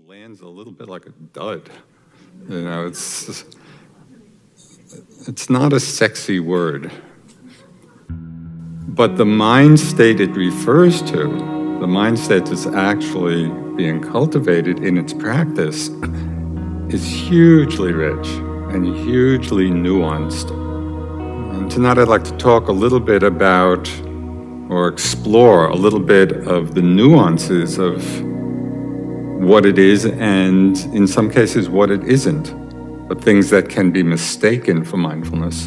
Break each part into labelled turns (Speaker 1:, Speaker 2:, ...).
Speaker 1: lands a little bit like a dud. You know, it's not a sexy word. But the mind state it refers to, the mind state that's actually being cultivated in its practice, is hugely rich and hugely nuanced. And tonight I'd like to talk a little bit about, or explore a little bit of the nuances of what it is and, in some cases, what it isn't, but things that can be mistaken for mindfulness.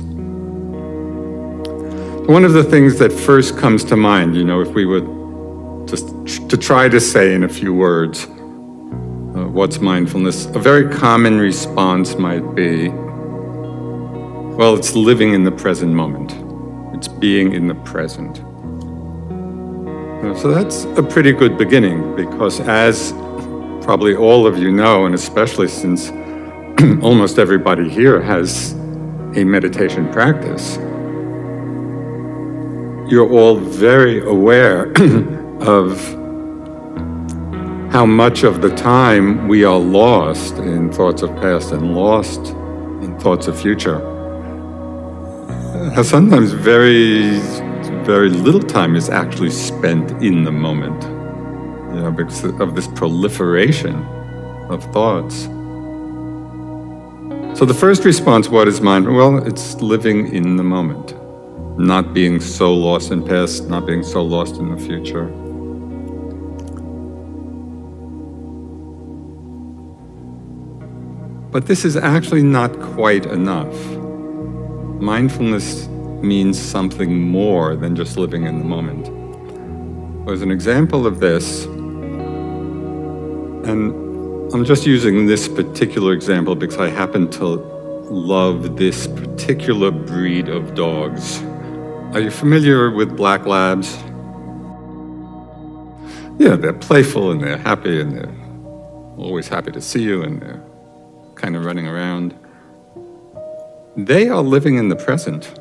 Speaker 1: One of the things that first comes to mind, you know, if we were just to try to say in a few words, what's mindfulness? A very common response might be, well, it's living in the present moment. It's being in the present. So that's a pretty good beginning, because as probably all of you know, and especially since almost everybody here has a meditation practice, you're all very aware of how much of the time we are lost in thoughts of past and lost in thoughts of future. How sometimes very little time is actually spent in the moment, you know, because of this proliferation of thoughts. So the first response, what is mind? Well, it's living in the moment, not being so lost in past, not being so lost in the future. But this is actually not quite enough. Mindfulness means something more than just living in the moment. As an example of this, and I'm just using this particular example because I happen to love this particular breed of dogs. Are you familiar with black labs? Yeah, they're playful and they're happy and they're always happy to see you and they're kind of running around. They are living in the present.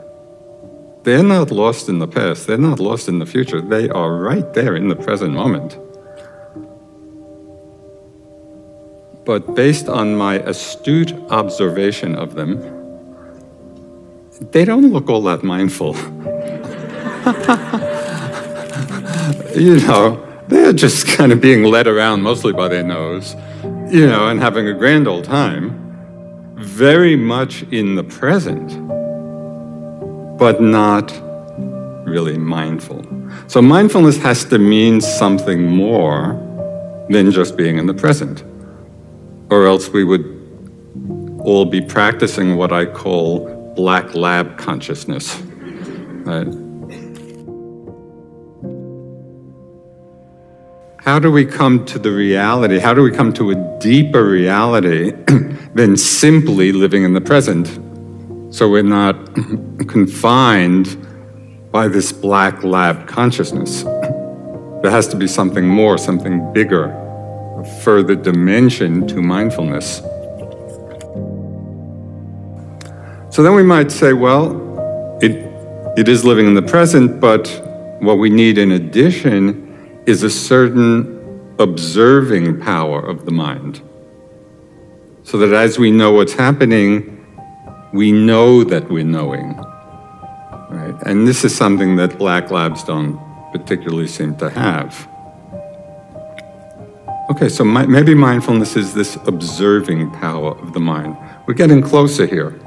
Speaker 1: They're not lost in the past. They're not lost in the future. They are right there in the present moment. But based on my astute observation of them, they don't look all that mindful. You know, they're just kind of being led around mostly by their nose, you know, and having a grand old time, very much in the present, but not really mindful. So mindfulness has to mean something more than just being in the present, or else we would all be practicing what I call black lab consciousness, right? How do we come to the reality? How do we come to a deeper reality than simply living in the present? So we're not confined by this black lab consciousness. There has to be something more, something bigger, a further dimension to mindfulness. So then we might say, well, it is living in the present, but what we need in addition is a certain observing power of the mind. So that as we know what's happening, we know that we're knowing. Right? And this is something that black labs don't particularly seem to have. Okay, so maybe mindfulness is this observing power of the mind. We're getting closer here.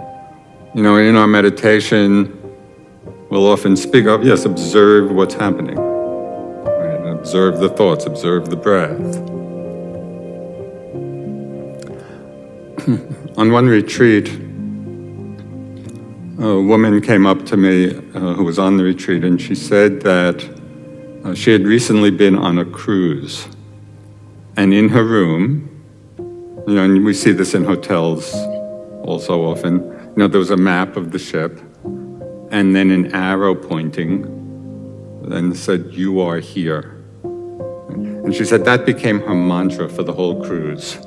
Speaker 1: You know, in our meditation, we'll often speak of, yes, observe what's happening. Observe the thoughts, observe the breath. On one retreat, a woman came up to me who was on the retreat, and she said that she had recently been on a cruise. And in her room, you know, and we see this in hotels also often, you know, there was a map of the ship, and then an arrow pointing, and said, "You are here." And she said that became her mantra for the whole cruise.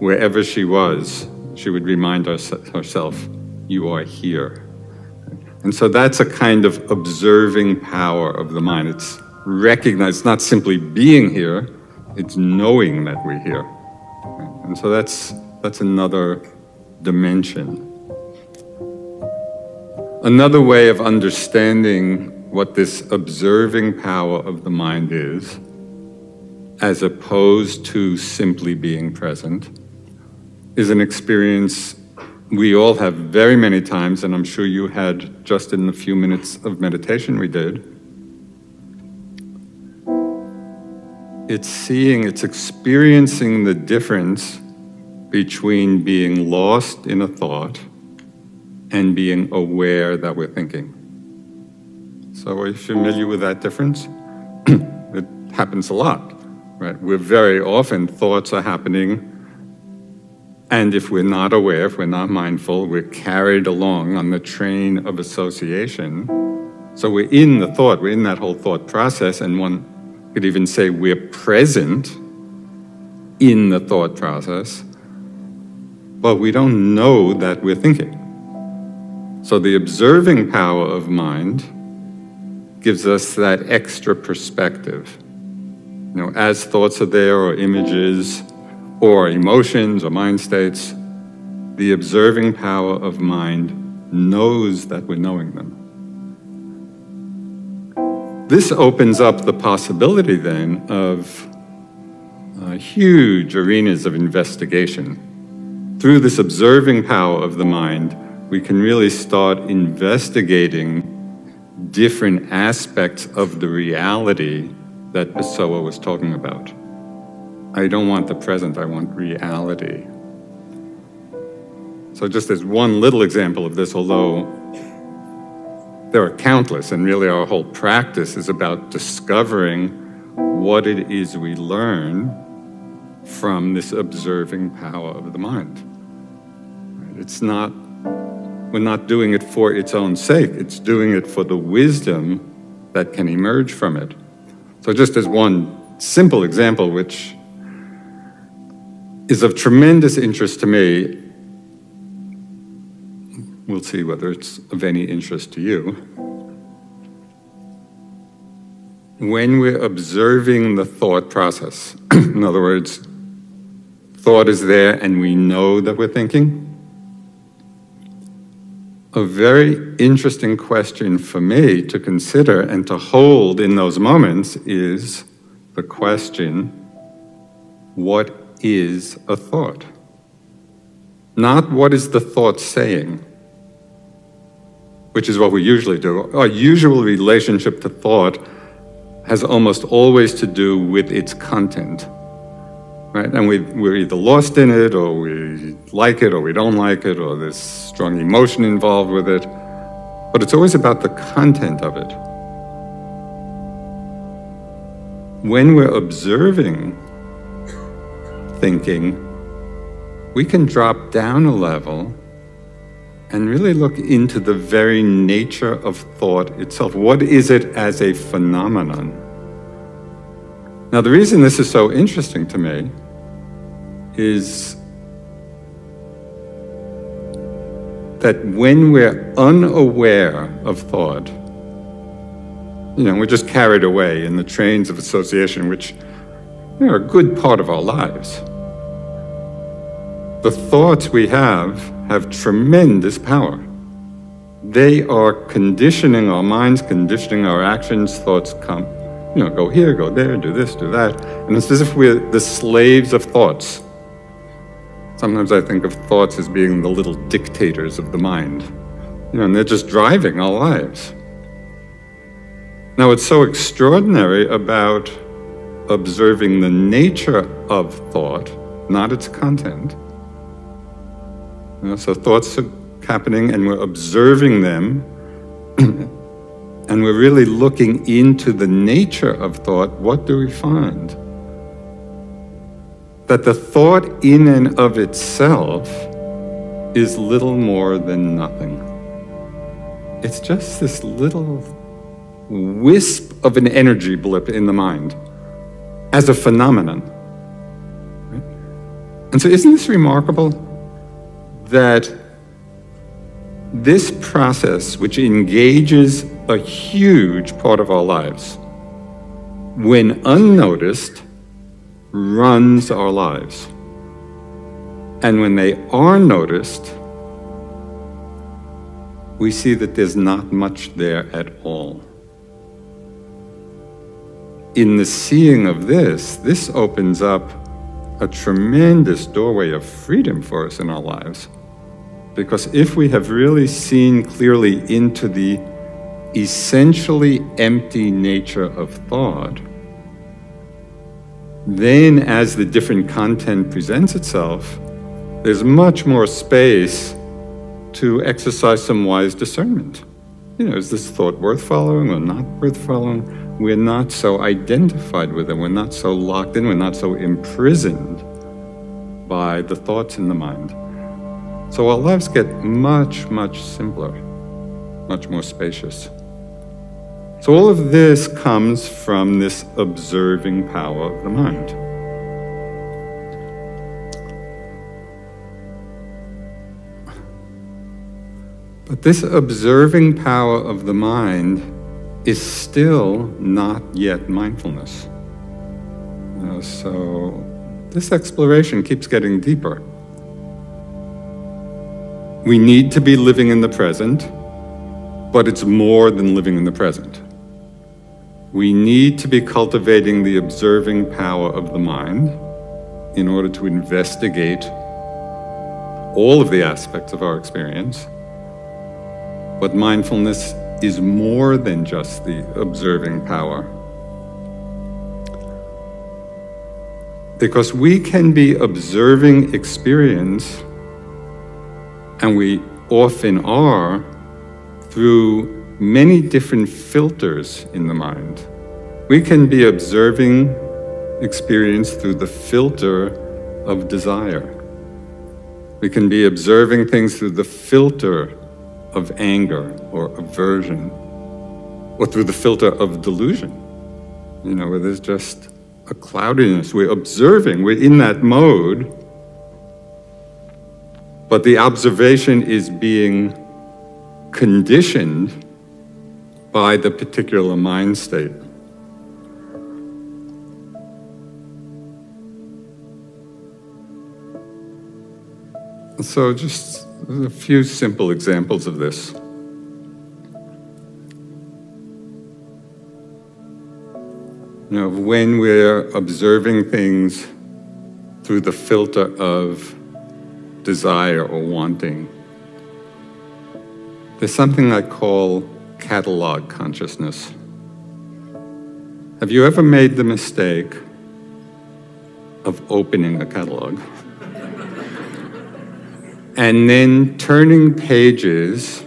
Speaker 1: Wherever she was, she would remind herself, "You are here." And so that's a kind of observing power of the mind. It's recognized, not simply being here, it's knowing that we're here. And so that's another dimension. Another way of understanding what this observing power of the mind is, as opposed to simply being present, is an experience we all have very many times, and I'm sure you had just in the few minutes of meditation we did. It's experiencing the difference between being lost in a thought and being aware that we're thinking. So are you familiar with that difference? It happens a lot, right? We're very often, thoughts are happening, and if we're not aware, if we're not mindful, we're carried along on the train of association. So we're in the thought, we're in that whole thought process, and one could even say we're present in the thought process, but we don't know that we're thinking. So the observing power of mind gives us that extra perspective. You know, as thoughts are there, or images, or emotions, or mind states, the observing power of mind knows that we're knowing them. This opens up the possibility then of huge arenas of investigation. Through this observing power of the mind, we can really start investigating different aspects of the reality that Pessoa was talking about. I don't want the present, I want reality. So just as one little example of this, although there are countless, and really our whole practice is about discovering what it is we learn from this observing power of the mind. We're not doing it for its own sake, it's doing it for the wisdom that can emerge from it. So just as one simple example, which is of tremendous interest to me, we'll see whether it's of any interest to you. When we're observing the thought process, in other words, thought is there and we know that we're thinking, a very interesting question for me to consider and to hold in those moments is the question, what is a thought? Not what is the thought saying, which is what we usually do. Our usual relationship to thought has almost always to do with its content, right? And we're either lost in it, or we like it, or we don't like it, or there's strong emotion involved with it. But it's always about the content of it. When we're observing thinking, we can drop down a level and really look into the very nature of thought itself. What is it as a phenomenon? Now, the reason this is so interesting to me is that when we're unaware of thought, you know, we're just carried away in the trains of association, which are a good part of our lives. The thoughts we have tremendous power. They are conditioning our minds, conditioning our actions. Thoughts come, you know, go here, go there, do this, do that. And it's as if we're the slaves of thoughts. Sometimes I think of thoughts as being the little dictators of the mind. You know, and they're just driving our lives. Now, what's so extraordinary about observing the nature of thought, not its content. You know, so thoughts are happening and we're observing them and we're really looking into the nature of thought. What do we find? That the thought in and of itself is little more than nothing. It's just this little wisp of an energy blip in the mind as a phenomenon. Right? And so isn't this remarkable? That this process, which engages a huge part of our lives, when unnoticed, runs our lives. And when they are noticed, we see that there's not much there at all. In the seeing of this opens up a tremendous doorway of freedom for us in our lives. Because if we have really seen clearly into the essentially empty nature of thought, then as the different content presents itself, there's much more space to exercise some wise discernment. Is this thought worth following or not worth following? We're not so identified with it. We're not so locked in. We're not so imprisoned by the thoughts in the mind. So our lives get much, much simpler, much more spacious. So all of this comes from this observing power of the mind. But this observing power of the mind is still not yet mindfulness. So this exploration keeps getting deeper. We need to be living in the present, but it's more than living in the present. We need to be cultivating the observing power of the mind in order to investigate all of the aspects of our experience. But mindfulness is more than just the observing power. Because we can be observing experience, and we often are, through many different filters in the mind. We can be observing experience through the filter of desire. We can be observing things through the filter of anger or aversion, or through the filter of delusion, where there's just a cloudiness. We're observing, we're in that mode, but the observation is being conditioned by the particular mind state. So just a few simple examples of this. When we're observing things through the filter of desire or wanting, there's something I call catalog consciousness. Have you ever made the mistake of opening a catalog and then turning pages,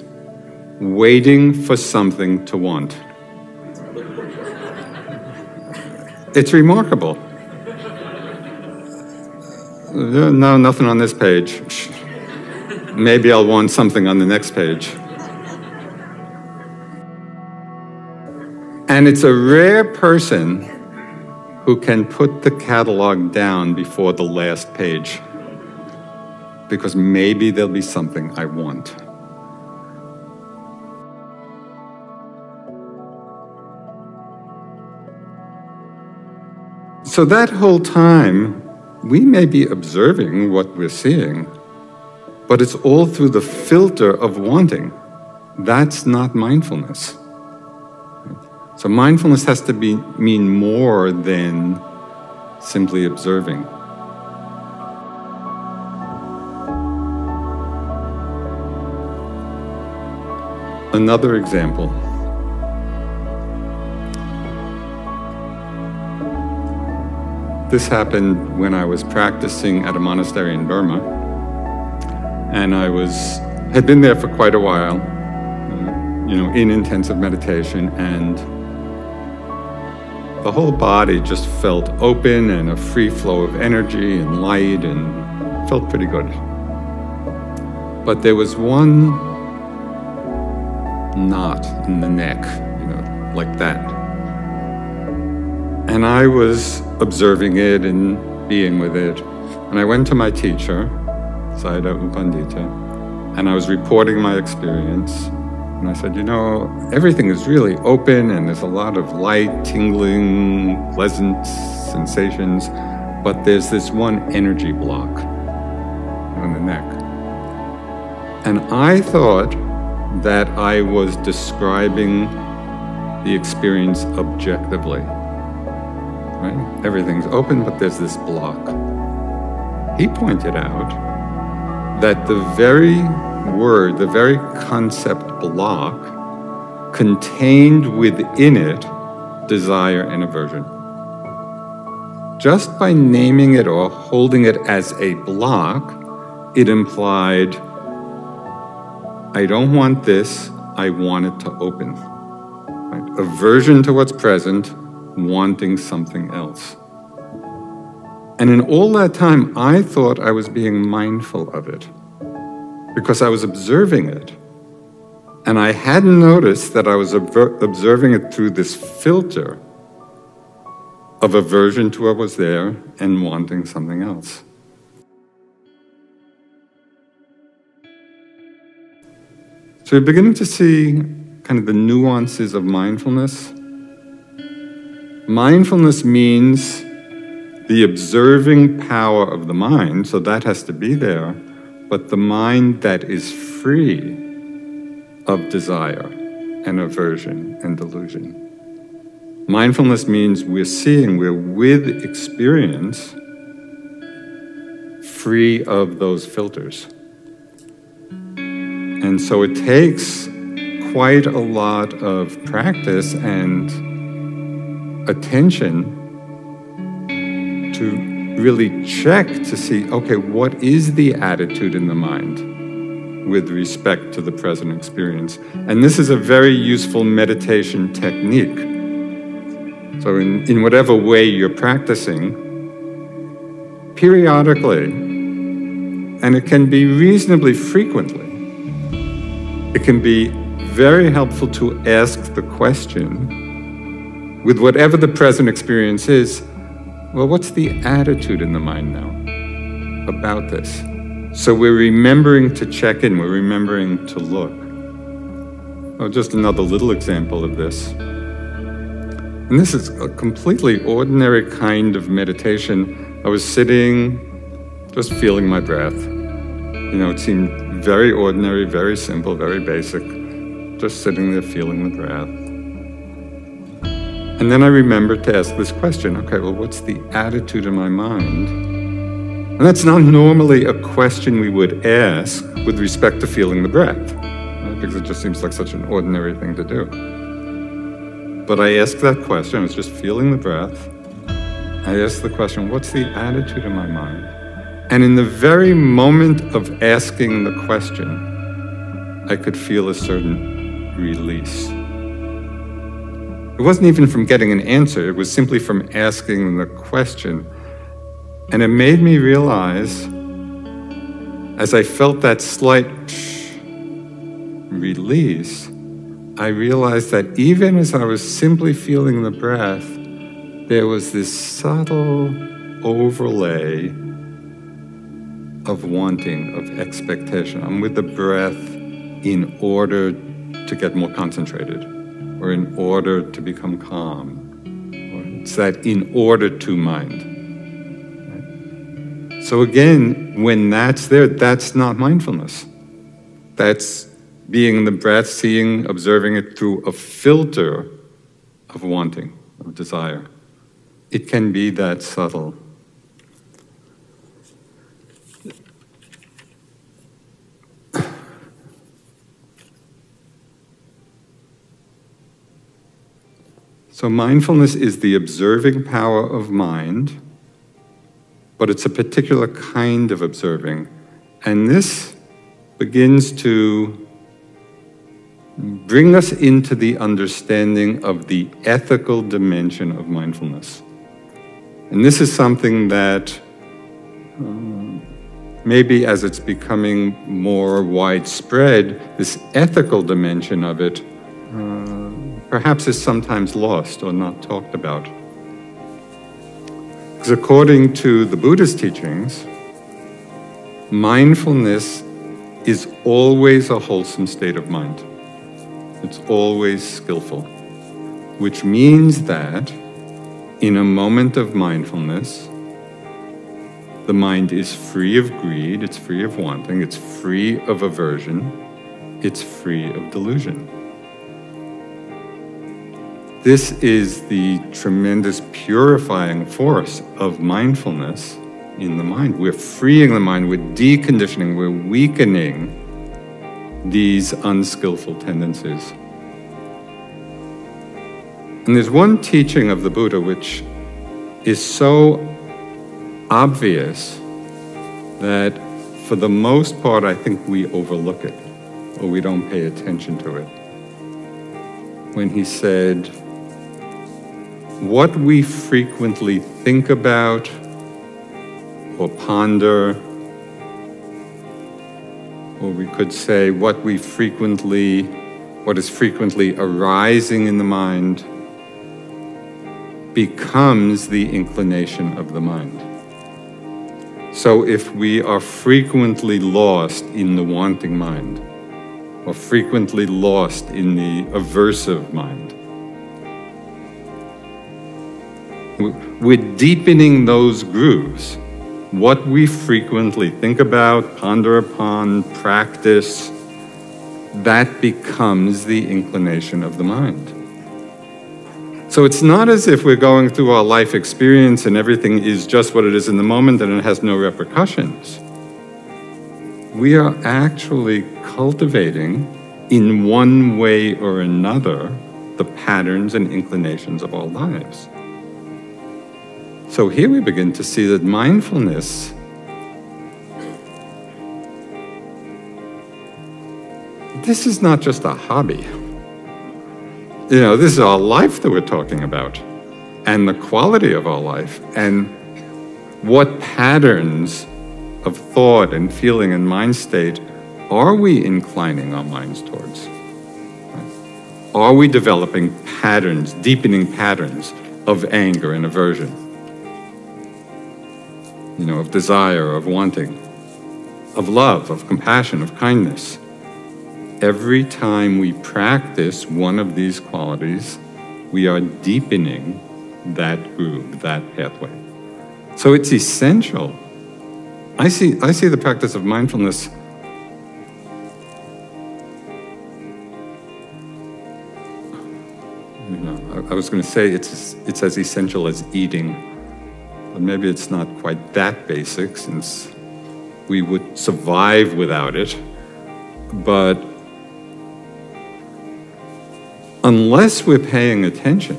Speaker 1: waiting for something to want? It's remarkable. No, nothing on this page. Maybe I'll want something on the next page. And it's a rare person who can put the catalog down before the last page, because maybe there'll be something I want. So that whole time, we may be observing what we're seeing, but it's all through the filter of wanting. That's not mindfulness. So mindfulness has to mean more than simply observing. Another example. This happened when I was practicing at a monastery in Burma, and I had been there for quite a while, in intensive meditation, and the whole body just felt open and a free flow of energy and light, and felt pretty good. But there was one knot in the neck, like that. And I was observing it and being with it. And I went to my teacher, Sayadaw U Pandita, and I was reporting my experience. And I said, everything is really open and there's a lot of light, tingling, pleasant sensations, but there's this one energy block. on the neck. And I thought that I was describing the experience objectively. Right? Everything's open, but there's this block. He pointed out that the very word, the very concept block, contained within it desire and aversion. Just by naming it or holding it as a block, it implied, I don't want this, I want it to open. Right? Aversion to what's present, wanting something else. And in all that time, I thought I was being mindful of it because I was observing it. And I hadn't noticed that I was observing it through this filter of aversion to what was there and wanting something else. So you're beginning to see kind of the nuances of mindfulness. Mindfulness means the observing power of the mind, so that has to be there, but the mind that is free of desire and aversion and delusion. Mindfulness means we're with experience, free of those filters. And so it takes quite a lot of practice and attention to really check to see, okay, what is the attitude in the mind with respect to the present experience? And this is a very useful meditation technique. So in whatever way you're practicing, periodically, and it can be reasonably frequently, it can be very helpful to ask the question, with whatever the present experience is, well, what's the attitude in the mind now about this? So we're remembering to check in, we're remembering to look. Oh, just another little example of this. And this is a completely ordinary kind of meditation. I was sitting, just feeling my breath. You know, it seemed very ordinary, very simple, very basic. Just sitting there feeling the breath. And then I remembered to ask this question, okay, well, what's the attitude in my mind? And that's not normally a question we would ask with respect to feeling the breath, right? Because it just seems like such an ordinary thing to do. But I asked that question, I was just feeling the breath. I asked the question, what's the attitude in my mind? And in the very moment of asking the question, I could feel a certain release. It wasn't even from getting an answer, it was simply from asking the question. And it made me realize, as I felt that slight release, I realized that even as I was simply feeling the breath, there was this subtle overlay of wanting, of expectation. I'm with the breath in order to get more concentrated, or in order to become calm. Or it's that in order to mind. Right? So again, when that's there, that's not mindfulness. That's being in the breath, seeing, observing it through a filter of wanting, of desire. It can be that subtle. So mindfulness is the observing power of mind, but it's a particular kind of observing. And this begins to bring us into the understanding of the ethical dimension of mindfulness. And this is something that maybe as it's becoming more widespread, this ethical dimension of it perhaps is sometimes lost or not talked about. Because according to the Buddhist teachings, mindfulness is always a wholesome state of mind. It's always skillful, which means that in a moment of mindfulness, The mind is free of greed, it's free of wanting, it's free of aversion, it's free of delusion. This is the tremendous purifying force of mindfulness in the mind. We're freeing the mind, we're deconditioning, we're weakening these unskillful tendencies. And there's one teaching of the Buddha which is so obvious that for the most part I think we overlook it or we don't pay attention to it. When he said, what we frequently think about or ponder, or we could say what is frequently arising in the mind becomes the inclination of the mind. So if we are frequently lost in the wanting mind, or frequently lost in the aversive mind, we're deepening those grooves. What we frequently think about, ponder upon, practice, that becomes the inclination of the mind. So it's not as if we're going through our life experience and everything is just what it is in the moment and it has no repercussions. We are actually cultivating, in one way or another, the patterns and inclinations of our lives. So here we begin to see that mindfulness this is not just a hobby. You know, this is our life that we're talking about, and the quality of our life, and what patterns of thought and feeling and mind state are we inclining our minds towards? Are we developing patterns, deepening patterns of anger and aversion? You know, of desire, of wanting, of love, of compassion, of kindness. Every time we practice one of these qualities, we are deepening that groove, that pathway. So it's essential. I see the practice of mindfulness I was going to say it's as essential as eating, but maybe it's not quite that basic since we would survive without it. But unless we're paying attention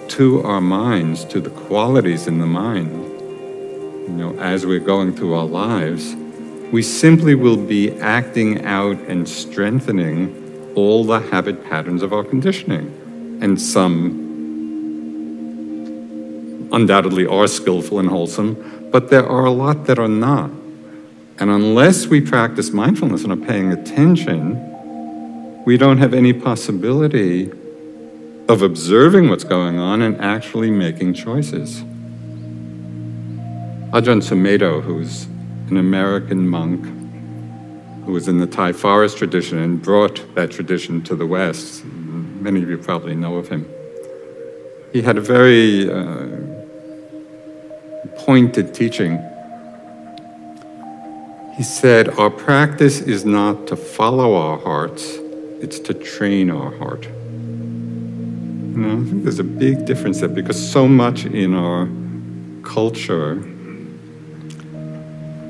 Speaker 1: to our minds, to the qualities in the mind, you know, as we're going through our lives, we simply will be acting out and strengthening all the habit patterns of our conditioning. And some undoubtedly are skillful and wholesome, but there are a lot that are not. And unless we practice mindfulness and are paying attention, we don't have any possibility of observing what's going on and actually making choices. Ajahn Sumedho, who's an American monk who was in the Thai forest tradition and brought that tradition to the West, many of you probably know of him. He had a very pointed teaching. He said, our practice is not to follow our hearts, it's to train our heart. You know, I think there's a big difference there because so much in our culture,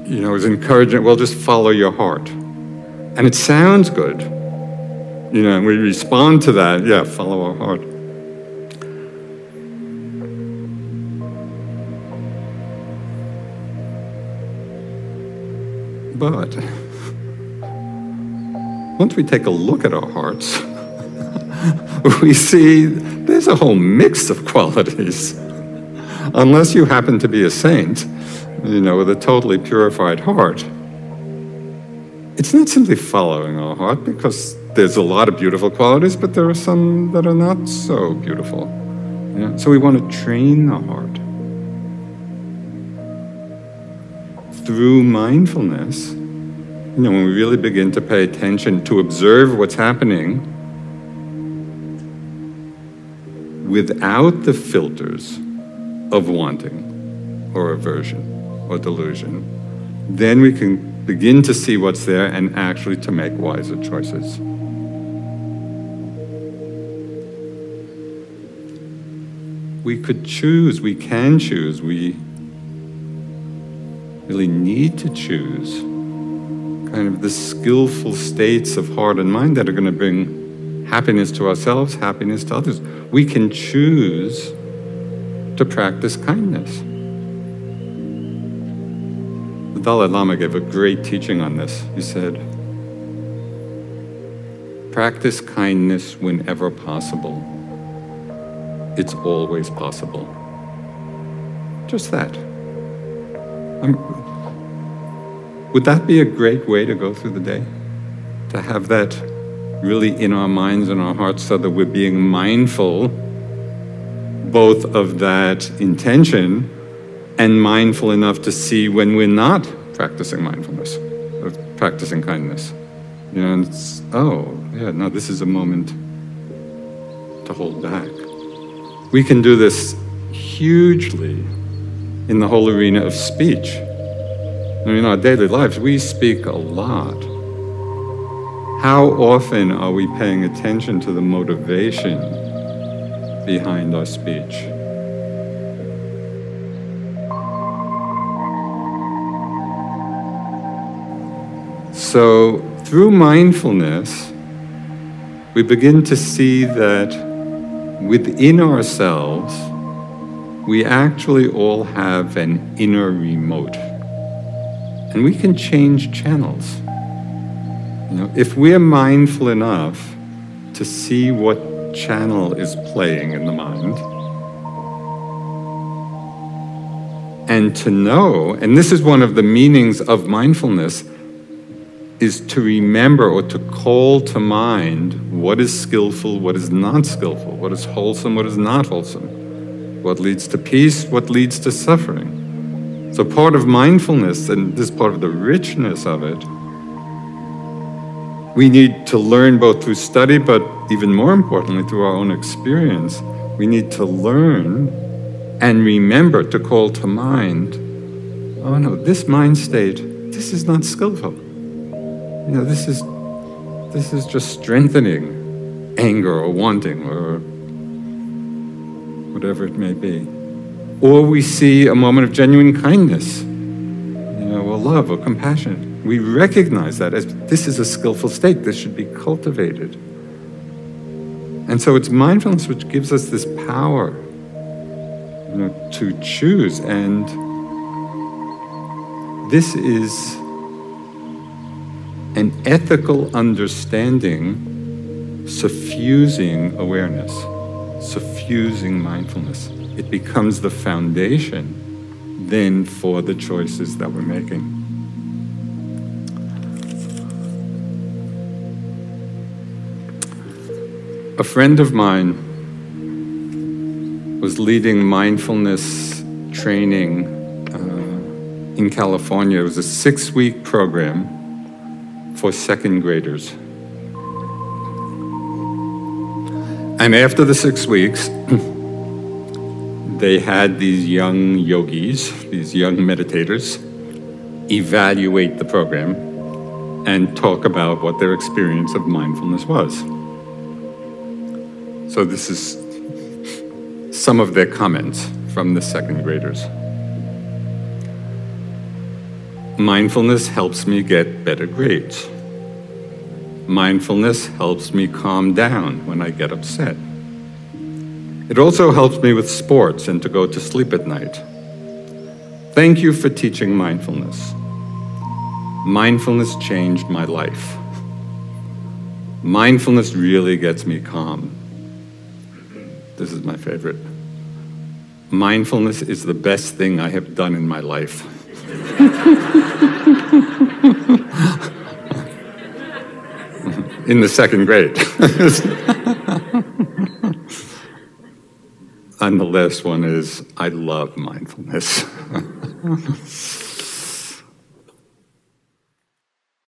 Speaker 1: you know, is encouraging, well, just follow your heart. And it sounds good. You know, and we respond to that, yeah, follow our heart. But once we take a look at our hearts, we see there's a whole mix of qualities. Unless you happen to be a saint, you know, with a totally purified heart, it's not simply following our heart, because there's a lot of beautiful qualities, but there are some that are not so beautiful. Yeah? So we want to train the heart. Through mindfulness, you know, when we really begin to pay attention, to observe what's happening without the filters of wanting or aversion. or delusion, then we can begin to see what's there and actually to make wiser choices. We could choose, we can choose, we really need to choose kind of the skillful states of heart and mind that are going to bring happiness to ourselves, happiness to others. We can choose to practice kindness. The Dalai Lama gave a great teaching on this. He said, practice kindness whenever possible. It's always possible. Just that. Would that be a great way to go through the day? To have that really in our minds and our hearts so that we're being mindful both of that intention and mindful enough to see when we're not practicing mindfulness, or practicing kindness. You know, and it's, oh, yeah, no, this is a moment to hold back. We can do this hugely in the whole arena of speech. I mean, in our daily lives, we speak a lot. How often are we paying attention to the motivation behind our speech? So, through mindfulness, we begin to see that within ourselves, we actually all have an inner remote. And we can change channels. You know, if we're mindful enough to see what channel is playing in the mind, and to know, and this is one of the meanings of mindfulness, is to remember or to call to mind what is skillful, what is not skillful, what is wholesome, what is not wholesome, what leads to peace, what leads to suffering. So part of mindfulness, and this is part of the richness of it, we need to learn both through study, but even more importantly, through our own experience. We need to learn and remember to call to mind, oh no, this mind state, this is not skillful. You know, this is just strengthening anger or wanting or whatever it may be. Or we see a moment of genuine kindness, you know, or love or compassion. We recognize that as this is a skillful state, this should be cultivated. And so it's mindfulness which gives us this power, you know, to choose. And this is an ethical understanding suffusing awareness, suffusing mindfulness. It becomes the foundation then for the choices that we're making. A friend of mine was leading mindfulness training in California. It was a 6-week program for second graders. And after the 6 weeks, they had these young yogis, these young meditators, evaluate the program and talk about what their experience of mindfulness was. So this is some of their comments from the second graders. Mindfulness helps me get better grades. Mindfulness helps me calm down when I get upset. It also helps me with sports and to go to sleep at night. Thank you for teaching mindfulness. Mindfulness changed my life. Mindfulness really gets me calm. This is my favorite. Mindfulness is the best thing I have done in my life. In the second grade. And the last one is, I love mindfulness.